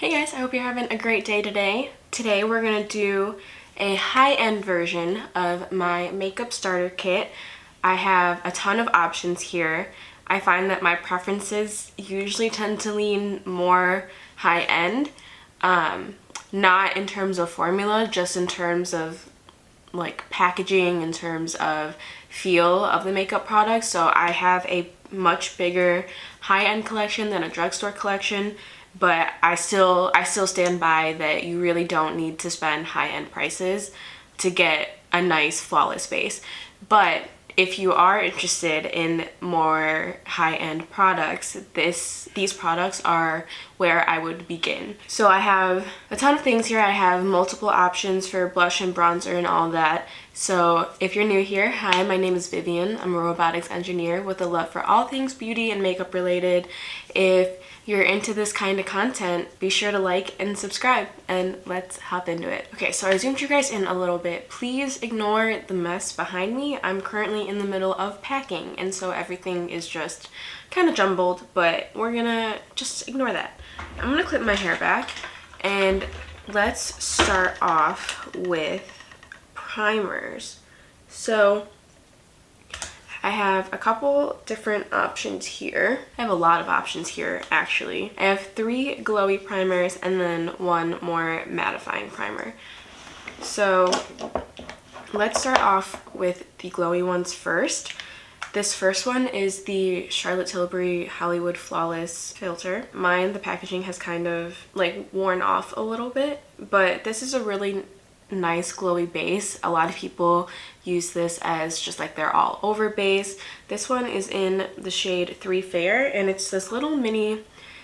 Hey guys, I hope you're having a great day today. Today we're going to do a high-end version of my makeup starter kit. I have a ton of options here. I find that my preferences usually tend to lean more high-end, not in terms of formula, just in terms of like packaging, in terms of feel of the makeup products. So I have a much bigger high-end collection than a drugstore collection, but I still stand by that you really don't need to spend high-end prices to get a nice flawless base. But if you are interested in more high-end products, these products are where I would begin. So I have a ton of things here. I have multiple options for blush and bronzer and all that. So if you're new here, hi, my name is Vivian. I'm a robotics engineer with a love for all things beauty and makeup related. If you're into this kind of content, be sure to like and subscribe, and let's hop into it. Okay, so I zoomed you guys in a little bit. Please ignore the mess behind me. I'm currently in the middle of packing, and so everything is just kind of jumbled, but we're gonna just ignore that. I'm gonna clip my hair back, and let's start off with primers. So I have a couple different options here. I have a lot of options here, actually. I have 3 glowy primers and then 1 more mattifying primer. So let's start off with the glowy ones first. This first one is the Charlotte Tilbury Hollywood Flawless filter. Mine, the packaging has kind of like worn off a little bit, but this is a really nice glowy base. A lot of people use this as just like their all over base. This one is in the shade 3 Fair, and it's this little mini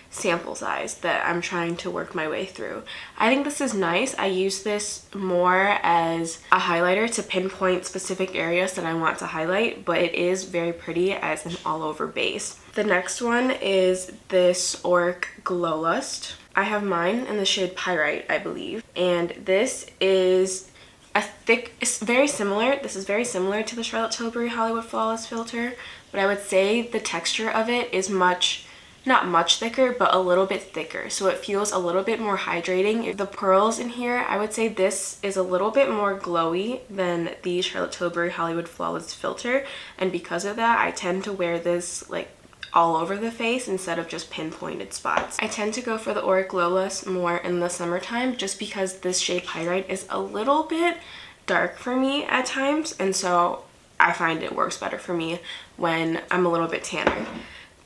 sample size that I'm trying to work my way through. I think this is nice. I use this more as a highlighter to pinpoint specific areas that I want to highlight, but it is very pretty as an all over base. The next one is this Auric Glow Lust. I have mine in the shade Pyrite, I believe, and this is a thick, it's very similar. This is very similar to the Charlotte Tilbury Hollywood Flawless filter, but I would say the texture of it is not much thicker, but a little bit thicker, so it feels a little bit more hydrating. The pearls in here, I would say this is a little bit more glowy than the Charlotte Tilbury Hollywood Flawless filter, and because of that, I tend to wear this like all over the face instead of just pinpointed spots. I tend to go for the Auric Glow Lust more in the summertime just because this shade Pyrite is a little bit dark for me at times, and so I find it works better for me when I'm a little bit tanner.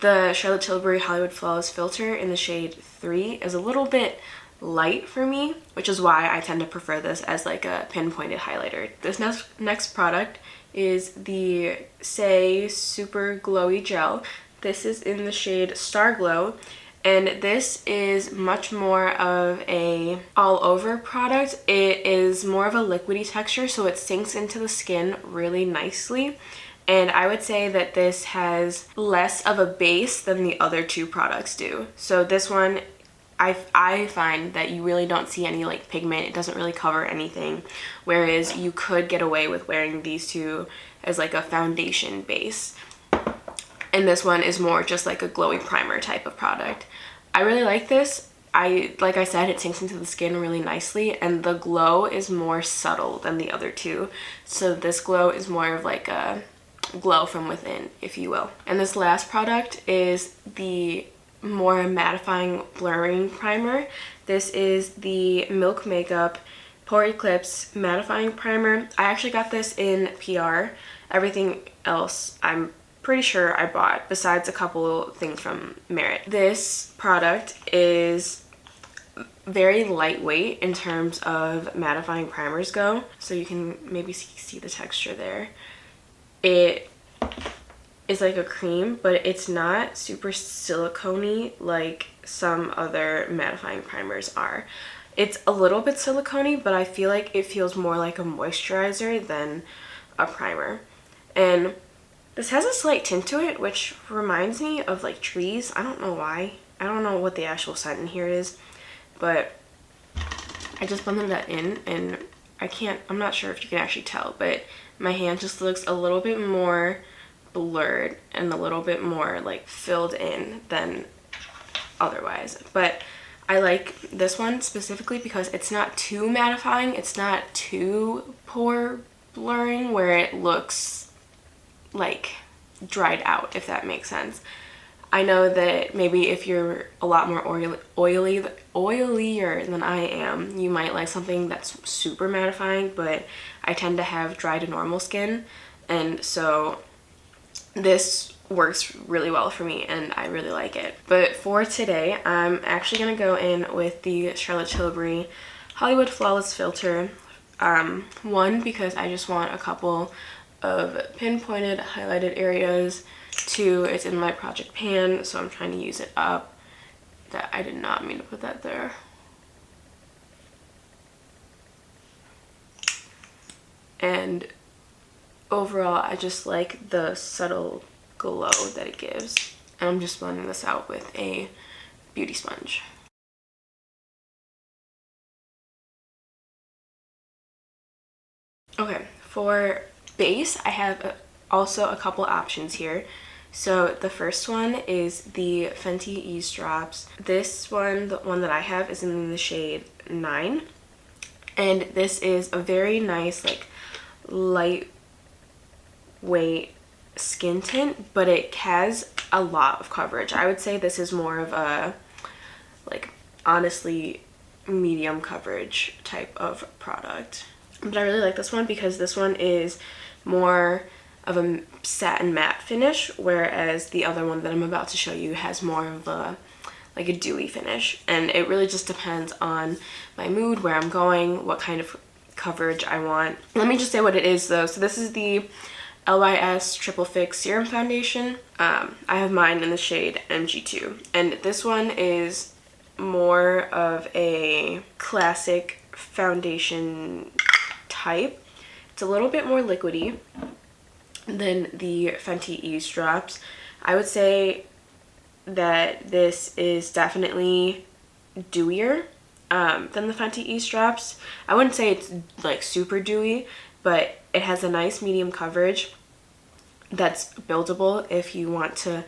The Charlotte Tilbury Hollywood Flawless filter in the shade 3 is a little bit light for me, which is why I tend to prefer this as like a pinpointed highlighter. This next product is the Saie Super Glowy Gel. This is in the shade Star Glow, and this is much more of a all over product. It is more of a liquidy texture, so it sinks into the skin really nicely. And I would say that this has less of a base than the other 2 products do. So this one, I find that you really don't see any like pigment. It doesn't really cover anything, whereas you could get away with wearing these 2 as like a foundation base. And this one is more just like a glowy primer type of product. I really like this. Like I said, it sinks into the skin really nicely, and the glow is more subtle than the other 2. So this glow is more of like a glow from within, if you will. And this last product is the more mattifying blurring primer. This is the Milk Makeup Pore Eclipse Mattifying Primer. I actually got this in PR. Everything else I'm pretty sure I bought, besides a couple things from Merit. This product is very lightweight in terms of mattifying primers go, so you can maybe see the texture there. It is like a cream, but it's not super silicone-y like some other mattifying primers are. It's a little bit silicone-y, but I feel like it feels more like a moisturizer than a primer. And this has a slight tint to it, which reminds me of like trees. I don't know why. I don't know what the actual scent in here is, but I just blended that in, and I'm not sure if you can actually tell, but my hand just looks a little bit more blurred and a little bit more like filled in than otherwise. But I like this one specifically because it's not too mattifying, it's not too pore blurring where it looks like dried out, if that makes sense. I know that maybe if you're a lot more oilier than I am, you might like something that's super mattifying, but I tend to have dry to normal skin, and so this works really well for me and I really like it. But for today, I'm actually going to go in with the Charlotte Tilbury Hollywood Flawless Filter. One, because I just want a couple of pinpointed highlighted areas. Two, it's in my project pan, so I'm trying to use it up. That I did not mean to put that there. And overall, I just like the subtle glow that it gives. And I'm just blending this out with a beauty sponge. Okay, for base, I have also a couple options here. So the first one is the Fenty Eaze drops. This one, the one that I have, is in the shade 9. And this is a very nice, like, lightweight skin tint, but it has a lot of coverage. I would say this is more of a, like, honestly medium coverage type of product. But I really like this one because this one is more of a satin matte finish, whereas the other one that I'm about to show you has more of a like a dewy finish. And it really just depends on my mood, where I'm going, what kind of coverage I want. Let me just say what it is though. So this is the LYS Triple Fix Serum Foundation. I have mine in the shade MG2, and this one is more of a classic foundation type. It's a little bit more liquidy than the Fenty Eaze drops. I would say that this is definitely dewier than the Fenty Eaze drops. I wouldn't say it's like super dewy, but it has a nice medium coverage that's buildable if you want to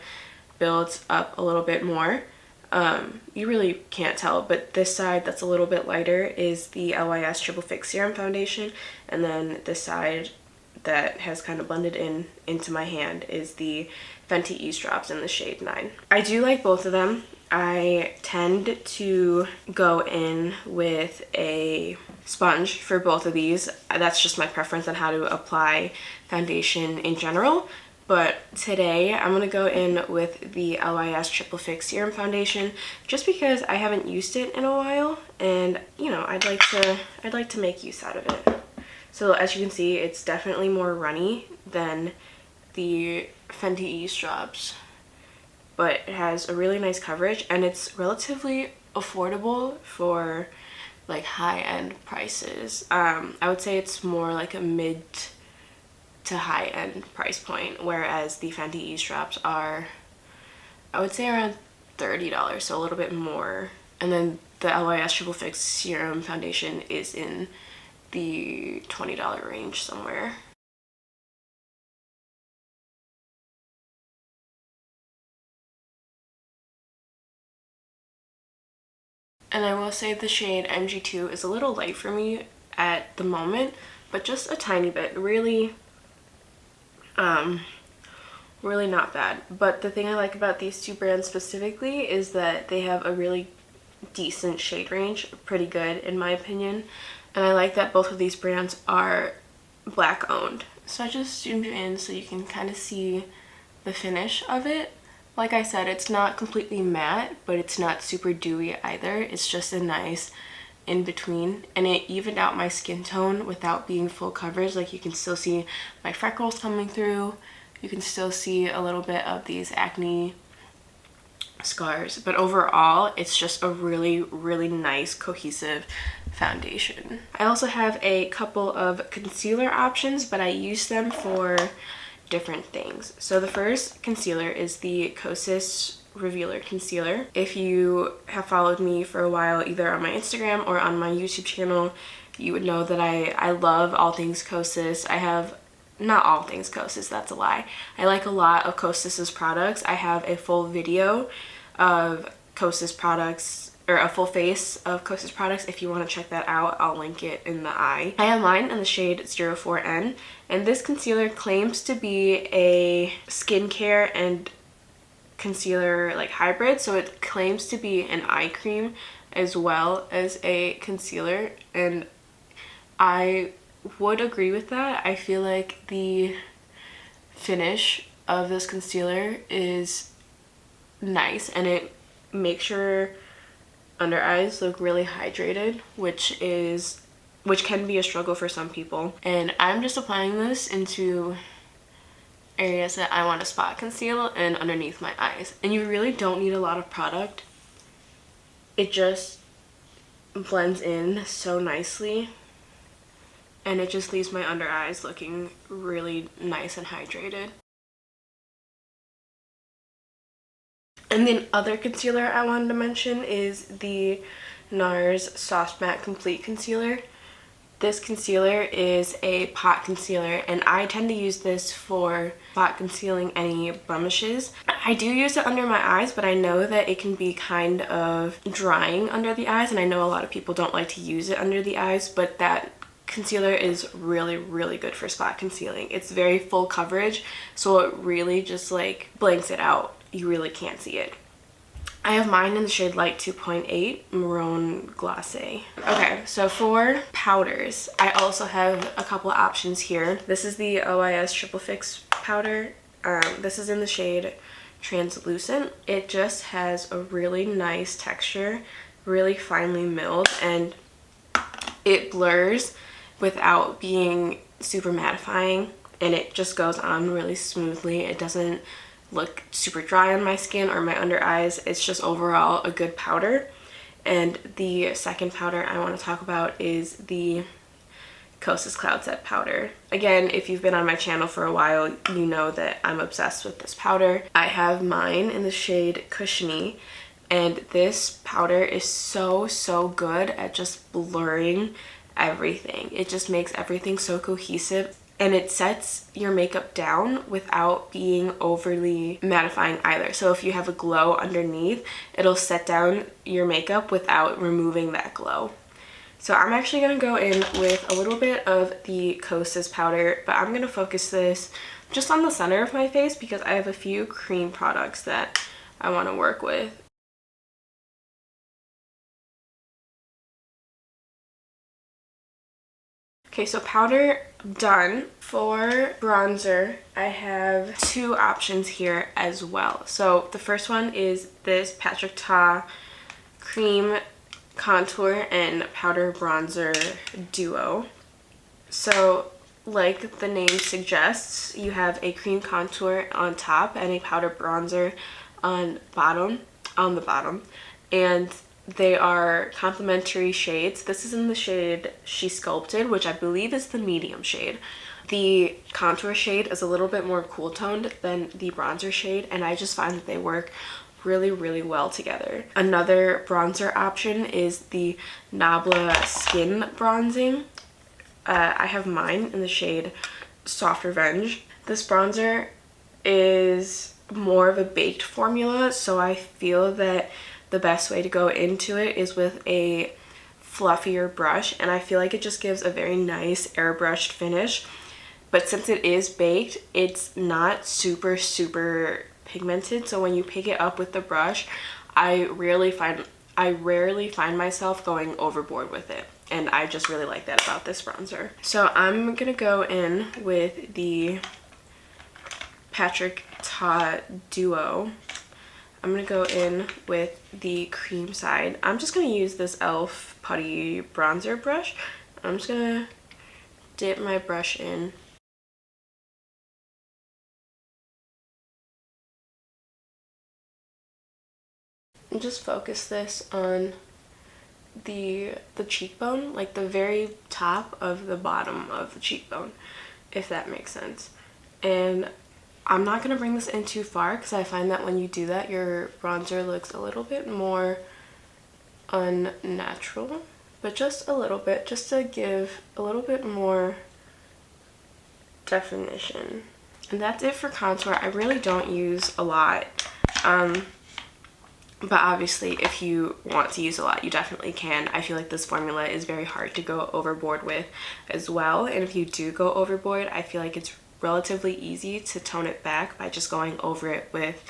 build up a little bit more. You really can't tell, but this side that's a little bit lighter is the LYS Triple Fix Serum Foundation, and then this side that has kind of blended into my hand is the Fenty Eaze drops in the shade 9. I do like both of them. I tend to go in with a sponge for both of these. That's just my preference on how to apply foundation in general. But today I'm going to go in with the LYS Triple Fix Serum Foundation just because I haven't used it in a while, and you know, I'd like to make use out of it. So as you can see, it's definitely more runny than the Fenty Eaze drops, but it has a really nice coverage and it's relatively affordable for like high-end prices. I would say it's more like a mid to high-end price point, whereas the Fenty Eaze drops are, I would say, around $30, so a little bit more. And then the LYS Triple Fix Serum Foundation is in the $20 range somewhere. And I will say the shade MG2 is a little light for me at the moment, but just a tiny bit. Really not bad. But the thing I like about these two brands specifically is that they have a really decent shade range, pretty good in my opinion. And I like that both of these brands are Black owned. So I just zoomed in so you can kind of see the finish of it. Like I said, it's not completely matte, but it's not super dewy either. It's just a nice in between, and it evened out my skin tone without being full coverage. Like, you can still see my freckles coming through. You can still see a little bit of these acne scars, but overall it's just a really nice cohesive foundation. I also have a couple of concealer options, but I use them for different things. So the first concealer is the Kosas Revealer Concealer. If you have followed me for a while, either on my Instagram or on my YouTube channel, you would know that I love all things Kosas. I have, not all things Kosas, that's a lie. I like a lot of Kosas's products. I have a full video of Kosas products or a full face of Kosas products. If you want to check that out, I'll link it in the eye. I have mine in the shade 04N, and this concealer claims to be a skincare and concealer like hybrid, so it claims to be an eye cream as well as a concealer, and I would agree with that. I feel like the finish of this concealer is nice and it makes your under eyes look really hydrated, which can be a struggle for some people. And I'm just applying this into areas that I want to spot conceal and underneath my eyes. And you really don't need a lot of product. It just blends in so nicely, and it just leaves my under eyes looking really nice and hydrated. And the other concealer I wanted to mention is the NARS Soft Matte Complete Concealer. This concealer is a pot concealer, and I tend to use this for spot concealing any blemishes. I do use it under my eyes, but I know that it can be kind of drying under the eyes, and I know a lot of people don't like to use it under the eyes, but that concealer is really, really good for spot concealing. It's very full coverage, so it really just like blanks it out. You really can't see it. I have mine in the shade Light 2.8 Maroon Glacé. Okay, so for powders, I also have a couple of options here. This is the OIS Triple Fix powder. This is in the shade Translucent. It just has a really nice texture, really finely milled, and it blurs without being super mattifying, and it just goes on really smoothly. It doesn't look super dry on my skin or my under eyes. It's just overall a good powder. And the second powder I want to talk about is the Kosas Cloud Set powder. Again, if you've been on my channel for a while, you know that I'm obsessed with this powder. I have mine in the shade Cushiony, and this powder is so good at just blurring everything. It just makes everything so cohesive, and it sets your makeup down without being overly mattifying either. So if you have a glow underneath, it'll set down your makeup without removing that glow. So I'm actually going to go in with a little bit of the Kosas powder, but I'm going to focus this just on the center of my face because I have a few cream products that I want to work with. Okay, so powder done. For bronzer, I have two options here as well. So the first one is this Patrick Ta Cream Contour and Powder Bronzer Duo. So like the name suggests, you have a cream contour on top and a powder bronzer on the bottom, and they are complementary shades. This is in the shade She Sculpted, which I believe is the medium shade. The contour shade is a little bit more cool toned than the bronzer shade, and I just find that they work really well together. Another bronzer option is the Nabla Skin Bronzing. I have mine in the shade Soft Revenge. This bronzer is more of a baked formula, so I feel that the best way to go into it is with a fluffier brush, and I feel like it just gives a very nice airbrushed finish. But since it is baked, it's not super pigmented, so when you pick it up with the brush, I rarely find myself going overboard with it, and I just really like that about this bronzer. So I'm gonna go in with the Patrick Ta Duo. I'm gonna go in with the cream side. I'm just gonna use this e.l.f. Putty bronzer brush. I'm just gonna dip my brush in. And just focus this on the cheekbone, like the very top of the bottom of the cheekbone, if that makes sense. And I'm not going to bring this in too far because I find that when you do that, your bronzer looks a little bit more unnatural, but just a little bit, just to give a little bit more definition. And that's it for contour. I really don't use a lot. But obviously, if you want to use a lot, you definitely can. I feel like this formula is very hard to go overboard with as well. And if you do go overboard, I feel like it's relatively easy to tone it back by just going over it with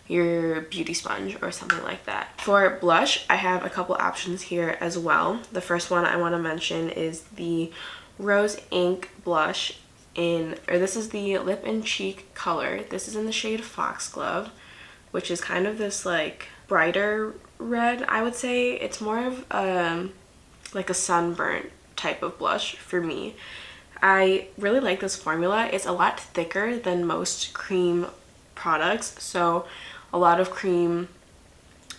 your beauty sponge or something like that. For blush, I have a couple options here as well. The first one I want to mention is the Rose Ink blush this is the Lip and Cheek color. This is in the shade Foxglove, which is kind of this like brighter red, I would say. It's more of like a sunburnt type of blush for me. I really like this formula. It's a lot thicker than most cream products. So a lot of cream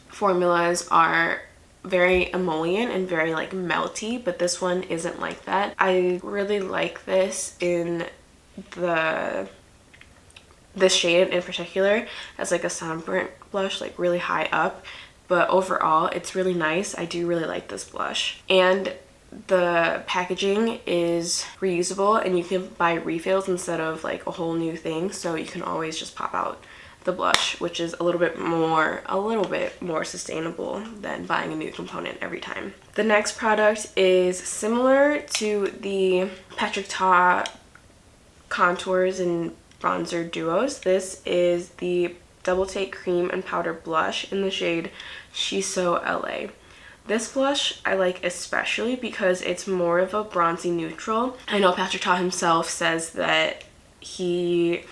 formulas are very emollient and very like melty, but this one isn't like that. I really like this in this shade in particular as like a sunburnt blush, like really high up, but overall it's really nice. I do really like this blush, and the packaging is reusable and you can buy refills instead of like a whole new thing, so you can always just pop out the blush, which is a little bit more sustainable than buying a new component every time. The next product is similar to the Patrick Ta contours and bronzer duos. This is the Double Take Cream and Powder Blush in the shade Shiso LA. This blush I like especially because it's more of a bronzy neutral. I know Patrick Ta himself says that he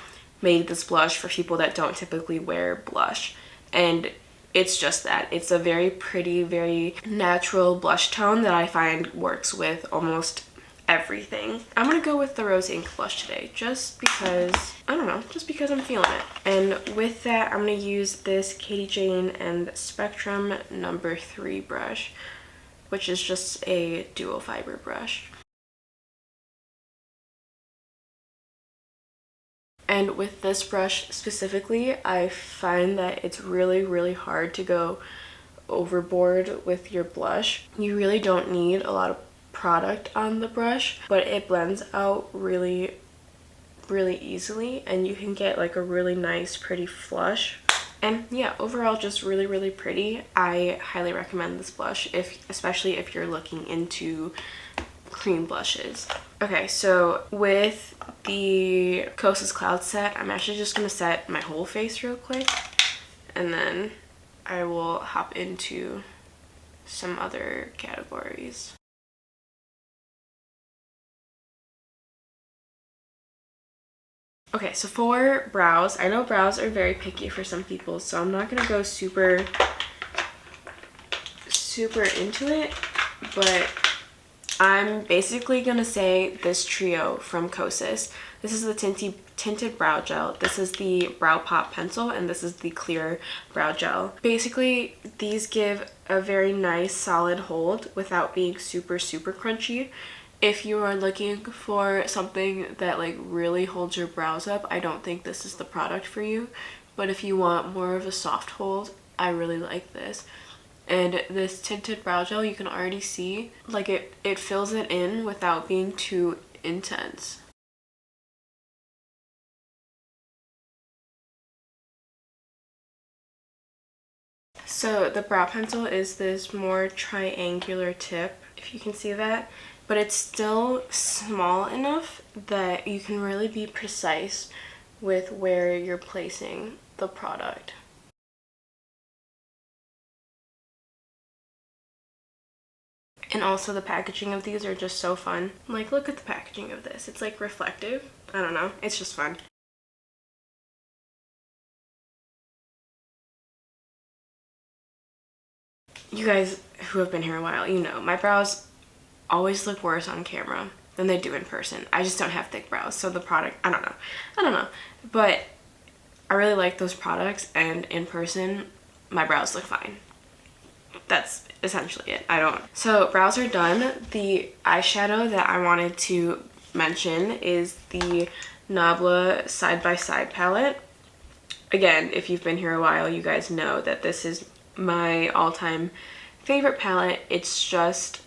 made this blush for people that don't typically wear blush, and it's just that. It's a very pretty, very natural blush tone that I find works with almost everything. I'm gonna go with the Rose Ink blush today just because, I don't know, just because I'm feeling it. And with that, I'm gonna use this Katie Jane and Spectrum number 3 brush, which is just a dual fiber brush. And with this brush specifically, I find that it's really, really hard to go overboard with your blush. You really don't need a lot of product on the brush, but it blends out really, really easily, and you can get like a really nice, pretty flush. And yeah, overall just really, really pretty. I highly recommend this blush, especially if you're looking into cream blushes. Okay, so with the Kosas Cloud set, I'm actually just going to set my whole face real quick, and then I will hop into some other categories. Okay, so for brows, I know brows are very picky for some people, so I'm not going to go super into it, but I'm basically going to say this trio from Kosas. This is the tinted brow gel, this is the brow pop pencil, and this is the clear brow gel. Basically, these give a very nice solid hold without being super crunchy. If you are looking for something that like really holds your brows up, I don't think this is the product for you. But if you want more of a soft hold, I really like this. And this tinted brow gel, you can already see like it fills it in without being too intense. So the brow pencil is this more triangular tip, if you can see that, but it's still small enough that you can really be precise with where you're placing the product. And also the packaging of these are just so fun. Like, look at the packaging of this. It's like reflective. I don't know. It's just fun. You guys who have been here a while, you know, my brows always look worse on camera than they do in person. I just don't have thick brows, so the product, I don't know. But I really like those products, and in person, my brows look fine. That's essentially it. So brows are done. The eyeshadow that I wanted to mention is the Nabla Side by Side palette. Again, if you've been here a while, you guys know that this is my all-time favorite palette. It's just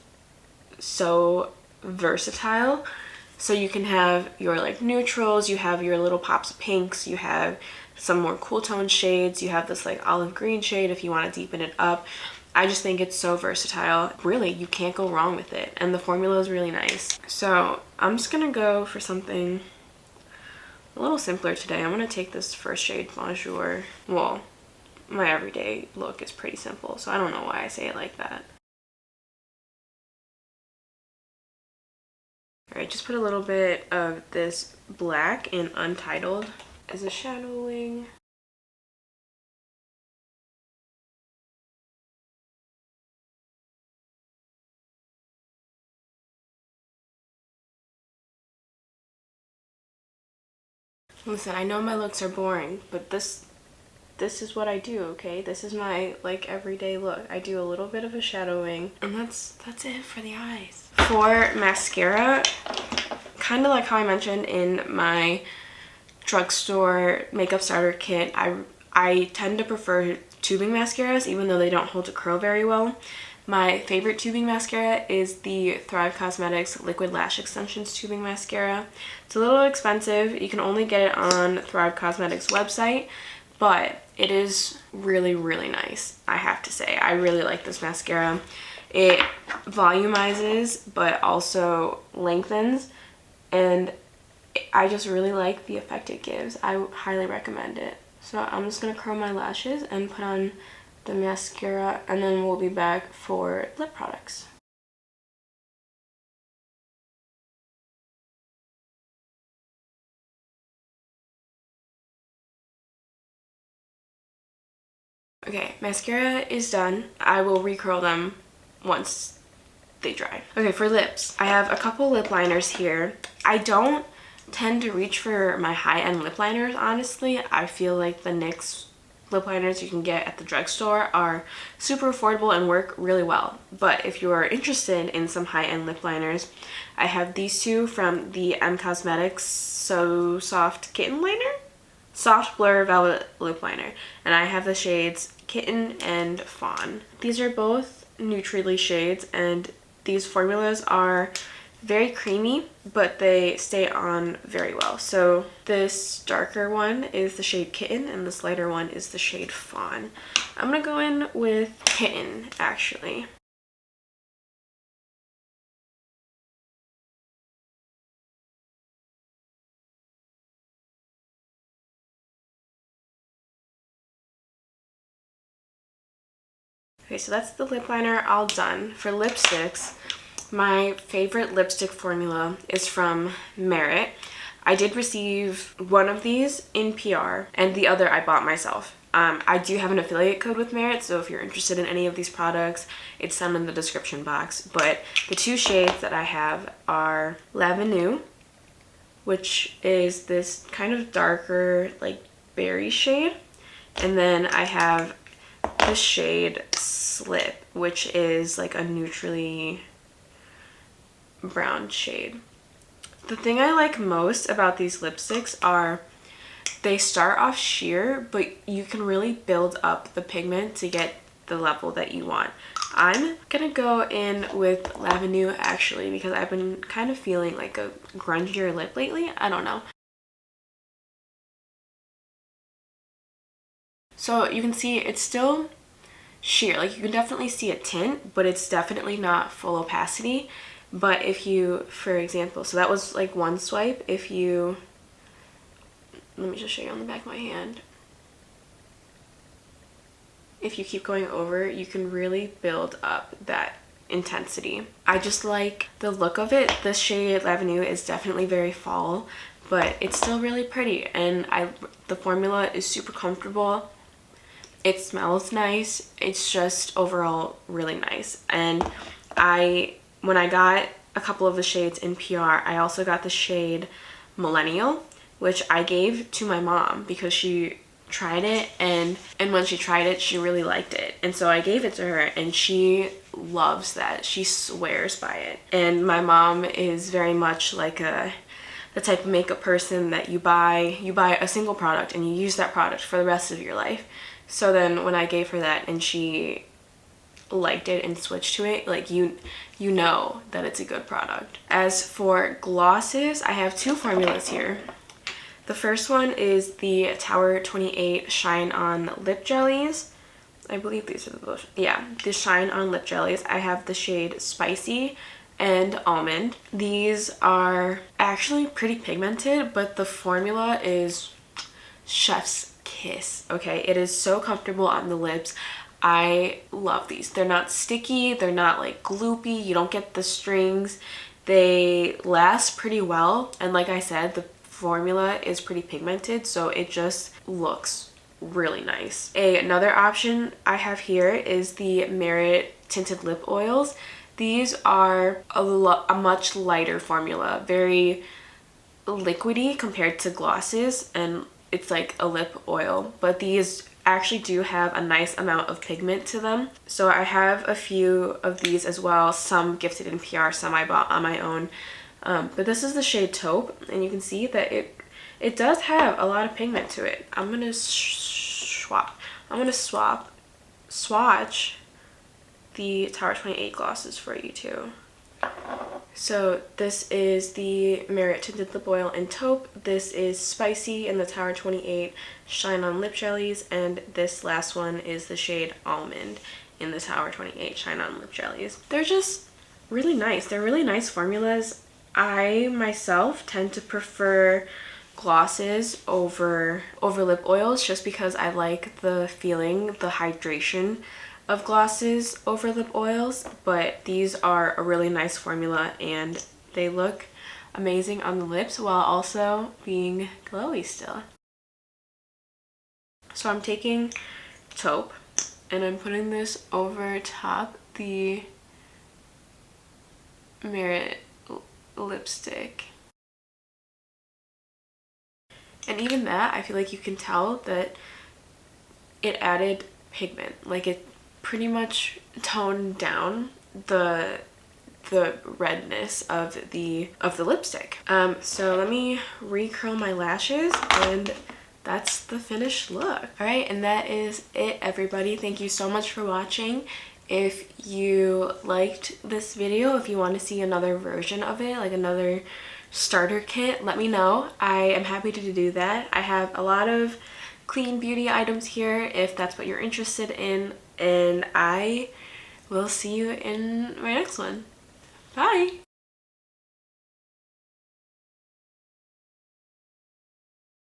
so versatile. So you can have your like neutrals, you have your little pops of pinks, you have some more cool tone shades. You have this like olive green shade if you want to deepen it up. I just think it's so versatile. Really, you can't go wrong with it. And the formula is really nice. So I'm just gonna go for something a little simpler today. I'm gonna take this first shade, Bonjour. Well, my everyday look is pretty simple, so I don't know why I say it like that. Alright, just put a little bit of this black in Untitled as a shadowing. Listen, I know my looks are boring, but this is what I do, okay? This is my like everyday look. I do a little bit of a shadowing, and that's it for the eyes. For mascara, kind of like how I mentioned in my drugstore makeup starter kit, I tend to prefer tubing mascaras even though they don't hold a curl very well. My favorite tubing mascara is the Thrive Causemetics Liquid Lash Extensions tubing mascara. It's a little expensive. You can only get it on Thrive Causemetics website, but it is really, really nice, I have to say. I really like this mascara. It volumizes but also lengthens, and I just really like the effect it gives. I highly recommend it. So I'm just going to curl my lashes and put on the mascara, and then we'll be back for lip products. Okay, mascara is done. I will recurl them once they dry. Okay, for lips, I have a couple lip liners here. I don't tend to reach for my high-end lip liners, honestly. I feel like the NYX lip liners you can get at the drugstore are super affordable and work really well. But if you are interested in some high-end lip liners, I have these two from the Causemetics So Soft Kitten Liner? Soft Blur Velvet Lip Liner. And I have the shades Kitten and Fawn. These are both Neutrally shades, and these formulas are very creamy, but they stay on very well. So this darker one is the shade Kitten, and this lighter one is the shade Fawn. I'm gonna go in with Kitten, actually. Okay, so that's the lip liner all done. For lipsticks, my favorite lipstick formula is from Merit. I did receive one of these in PR, and the other I bought myself. I do have an affiliate code with Merit, so if you're interested in any of these products, it's down in the description box. But the two shades that I have are L'Avenue, which is this kind of darker, like, berry shade. And then I have the shade Slip, which is like a neutrally brown shade. The thing I like most about these lipsticks are they start off sheer, but you can really build up the pigment to get the level that you want. I'm gonna go in with L'Avenue actually, because I've been kind of feeling like a grungier lip lately. I don't know. So you can see it's still sheer, like you can definitely see a tint, but it's definitely not full opacity. But if you, for example, so that was like one swipe. If you, let me just show you on the back of my hand. If you keep going over, you can really build up that intensity. I just like the look of it. This shade L'Avenue is definitely very fall, but it's still really pretty, and the formula is super comfortable. It smells nice. It's just overall really nice. And when I got a couple of the shades in PR, I also got the shade Millennial, which I gave to my mom because she tried it, and when she tried it, she really liked it. And so I gave it to her, and she loves that. She swears by it. And my mom is very much like the type of makeup person that you buy a single product and you use that product for the rest of your life. So then when I gave her that and she liked it and switched to it, like you know that it's a good product. As for glosses, I have two formulas here. The first one is the Tower 28 Shine On Lip Jellies. I believe these are the Shine On Lip Jellies. I have the shade Spicy and Almond. These are actually pretty pigmented, but the formula is chef's kiss. Okay, it is so comfortable on the lips. I love these. They're not sticky, they're not like gloopy, you don't get the strings. They last pretty well, and like I said, the formula is pretty pigmented, so it just looks really nice. Another option I have here is the Merit Tinted Lip Oils. These are a much lighter formula, very liquidy compared to glosses, and it's like a lip oil, but these actually do have a nice amount of pigment to them. So I have a few of these as well, some gifted in PR, some I bought on my own. But this is the shade Taupe, and you can see that it does have a lot of pigment to it. I'm gonna swatch the Tower 28 glosses for you too. So this is the Merit Tinted Lip Oil in Taupe. This is Spicy in the Tower 28 Shine On Lip Jellies. And this last one is the shade Almond in the Tower 28 Shine On Lip Jellies. They're just really nice. They're really nice formulas. I myself tend to prefer glosses over lip oils just because I like the feeling, the hydration of glosses over lip oils, but these are a really nice formula and they look amazing on the lips while also being glowy still. So I'm taking Taupe and I'm putting this over top the Merit lipstick. And even that, I feel like you can tell that it added pigment. Like it pretty much toned down the redness of the lipstick. So let me recurl my lashes, and that's the finished look. All right, and that is it, everybody. Thank you so much for watching. If you liked this video, if you want to see another version of it, like another starter kit, let me know. I am happy to do that. I have a lot of clean beauty items here if that's what you're interested in, and I will see you in my next one. Bye!